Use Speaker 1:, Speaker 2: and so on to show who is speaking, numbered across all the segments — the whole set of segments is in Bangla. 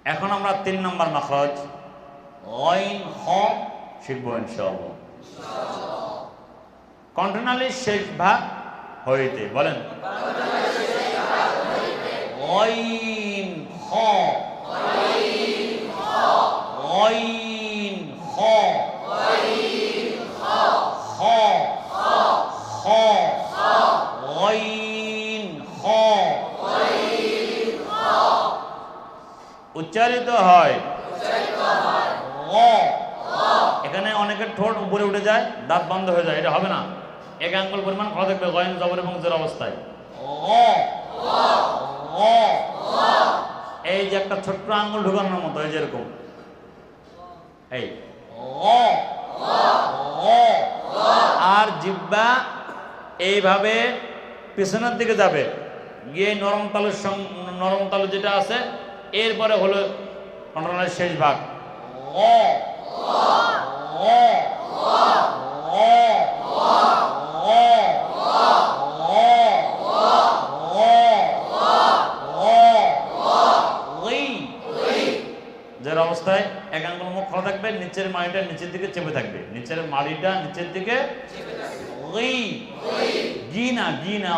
Speaker 1: এখন আমরা 3 নম্বর মাখরাজ গাইন খ শিখব ইনশাআল্লাহ। কন্টিনিউয়ালি শেষ ভাগ হইতে বলেন গাইন খ গাইন খ খ খ গাইন খ উচ্চারিত হয় গ। এখানে অনেকের ঠোঁট উপরে উঠে যায়, দাঁত বন্ধ হয়ে যায়, এটা হবে না। এক আঙ্গুল পরিমাণ খোলা থাকবে গয়ন জবর এবং জের অবস্থায়। এই যে একটা ছোট্ট আঙ্গুল ঢুকানোর মতো, এই যেরকম এই আর জিহ্বা এইভাবে পিছনের দিকে যাবে, গিয়ে নরম তালু যেটা আছে এরপরে হলো কন্ট্রোলের শেষ ভাগ যার অবস্থায় এক আঙ্গুল মুখ খোলা থাকবে, নিচের মাড়িটা নিচের দিকে চেপে থাকবে, নিচের মাড়িটা নিচের দিকে গিনা গিনা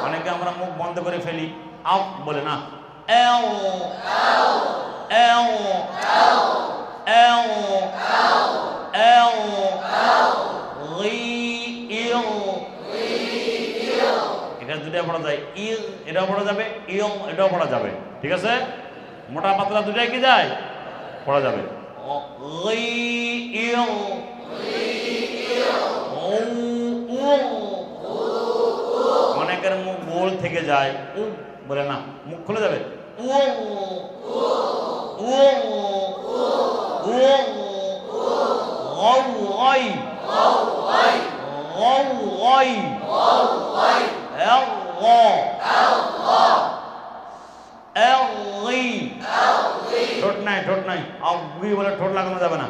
Speaker 1: অনেকে আমরা মুখ বন্ধ করে ফেলি, আউ বলে না, এখানে দুটো পড়া যায়, ইল এটাও পড়া যাবে, ইল এটাও পড়া যাবে, ঠিক আছে। মোটা পাতলা দুটাই কি যায়, পড়া যাবে। অনেকের মুখ গোল থেকে যায়, উ বলে না, মুখ খুলে যাবে, ঠোঁট নাই, ঠোঁট নাই, আউগি বলে ঠোঁট লাগানো যাবে না।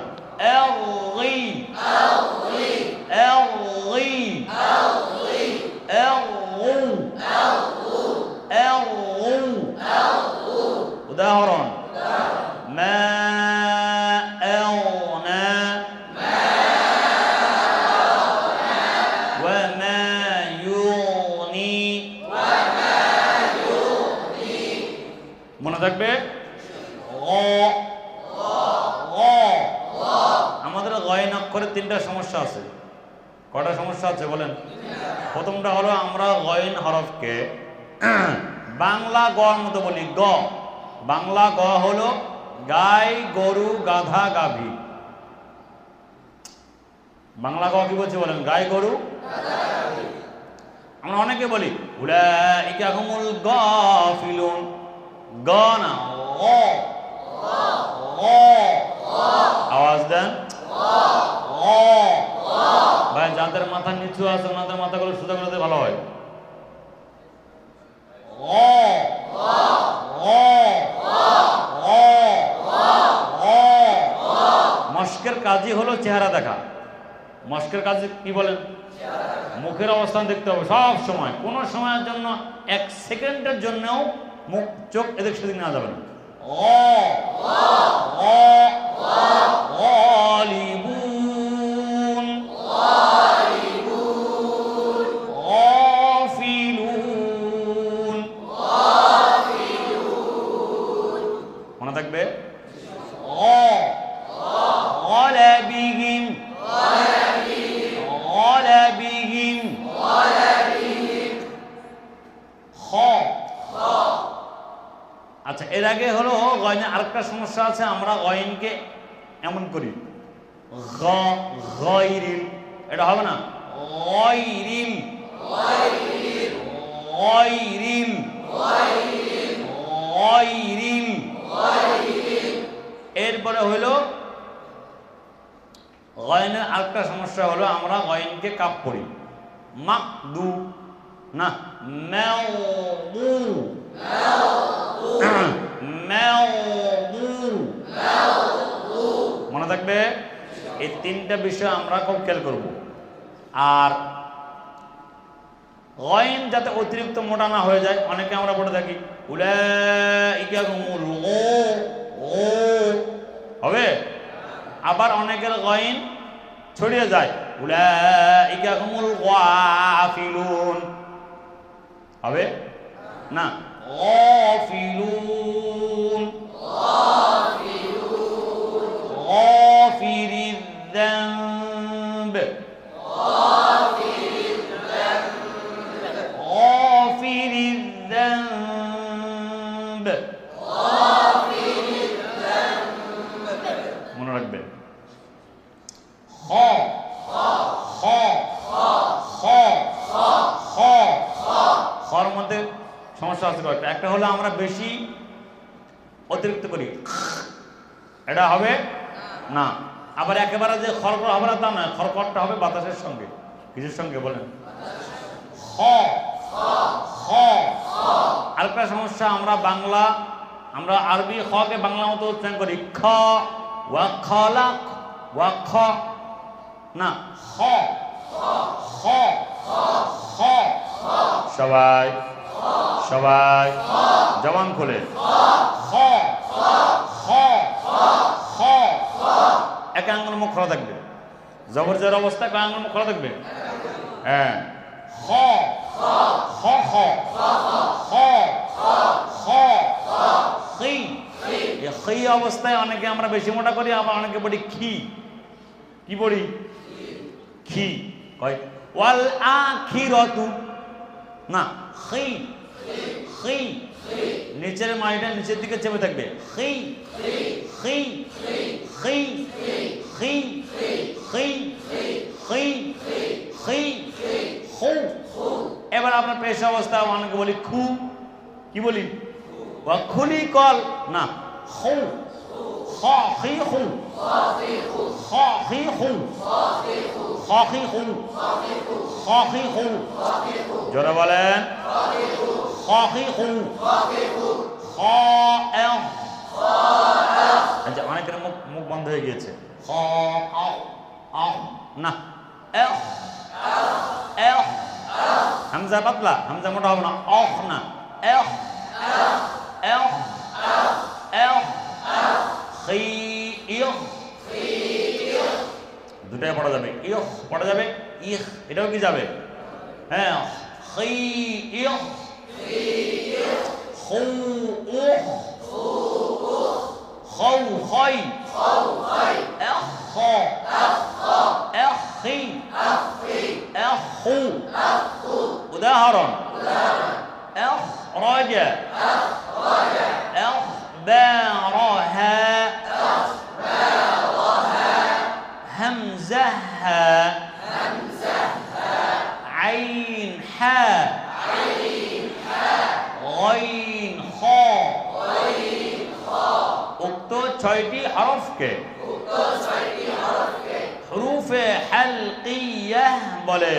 Speaker 1: উদাহরণ মনে থাকবে। আমাদের গয়ন অক্ষরে 3টা সমস্যা আছে। কটা সমস্যা আছে বলেন? প্রথমটা হলো আমরা গয়ন হরফকে বাংলা গর মতো বলি। গ বাংলা গ হলো গাই, গরু, গাধা, গাভী। বাংলা গ কি বলছি বলেন? গাই, গরু। আমরা অনেকে বলি উলাইকা হুমুল গাফিলুন। গ না, ও আওয়াজ দেন। ভাই যাদের মাথা নিচু আছে ওনাদের মাথাগুলো সোজা করতে ভালো হয়। মস্কের কাজই হলো চেহারা দেখা। মস্কের কাজ কি বলেন? মুখের অবস্থান দেখতে হবে সব সময়। কোনো সময়ের জন্য 1 সেকেন্ডের জন্যও মুখ চোখ এদিক সেদিক নেওয়া যাবে না। মনে থাকবে। আচ্ছা, এর আগে হলো গয়নে আরেকটা সমস্যা আছে। আমরা গয়নকে এমন করি গয়রিল, এটা হবে না। গয়রিল গয়রিল গয়রিল। এরপরে হলো গয়নের আরেকটা সমস্যা হলো আমরা গয়নকে কাপ পড়ি মাকদু না, মাউদু মাউদু। মনে থাকবে। এই তিনটা বিষয় আমরা খুব খেয়াল করব। আর গইন যাতে অতিরিক্ত মোটা না হয়ে যায়, অনেকে আমরা পড়ে থাকি উলাইকা হুমুল ও হবে, আবার অনেকের গইন ছড়িয়ে যায় উলাইকা হুমুল গাফিলুন হবে না, গাফিলুন গাফিরিদ যানব গাফিরিদ যানব মনে রাখবেন। খ খ খ খ খর মধ্যে সমস্যা আছে কয়েকটা। একটা হলো আমরা বেশি অতিরিক্ত করি, এটা হবে না। আবার একেবারে যে খড়কড় হবে না তা নয়, খড়কড়টা হবে বাতাসের সঙ্গে। কিছুর সঙ্গে বলেন খ খ। আরেকটা সমস্যা, আমরা আরবি খকে বাংলা মতো উচ্চারণ করি খ ওয়া খলাক ওয়া খ না, খ খ খ। সবাই সবাই জবান খুলে খ খ খ। এক আঙ্গুল মুখ খোলা থাকবে, জবর জের অবস্থায় কয় আঙ্গুল মুখ খোলা থাকবে? হ্যাঁ। খ খ খ খ খ খি। এই খি অবস্থায় অনেকে আমরা বেশি মোটা করি, আবার অনেকে বলি খি। কি বলি? খি। কয় ওয়াল আখিরাতু না, খি খি। নিচের মাইটা নিচের দিকে চেপে থাকবে, খি খি খি খি খি খি খি খু। এবার আপনার পেশ অবস্থা অনেকে বলি খু। কি বলি? খুলি কল না, খু খ খি খু খ খি খু খ খি খু খ খি খু। জোরে বলেন খ খি খু খ এ। আচ্ছা, অনেকের মুখ বন্ধ হয়ে গিয়েছে। খ না, হামজা পাতলা, হামজা মোটা হবে না, অখ না, দুটাই পড়া যাবে, ইহ পড়া যাবে, ইহ এটাও কি যাবে? হ্যাঁ, উদাহরণ همزها عين حاء غين خاء। উক্ত ছয়টি হরফকে হুরুফে হালকিয়াহ বলে।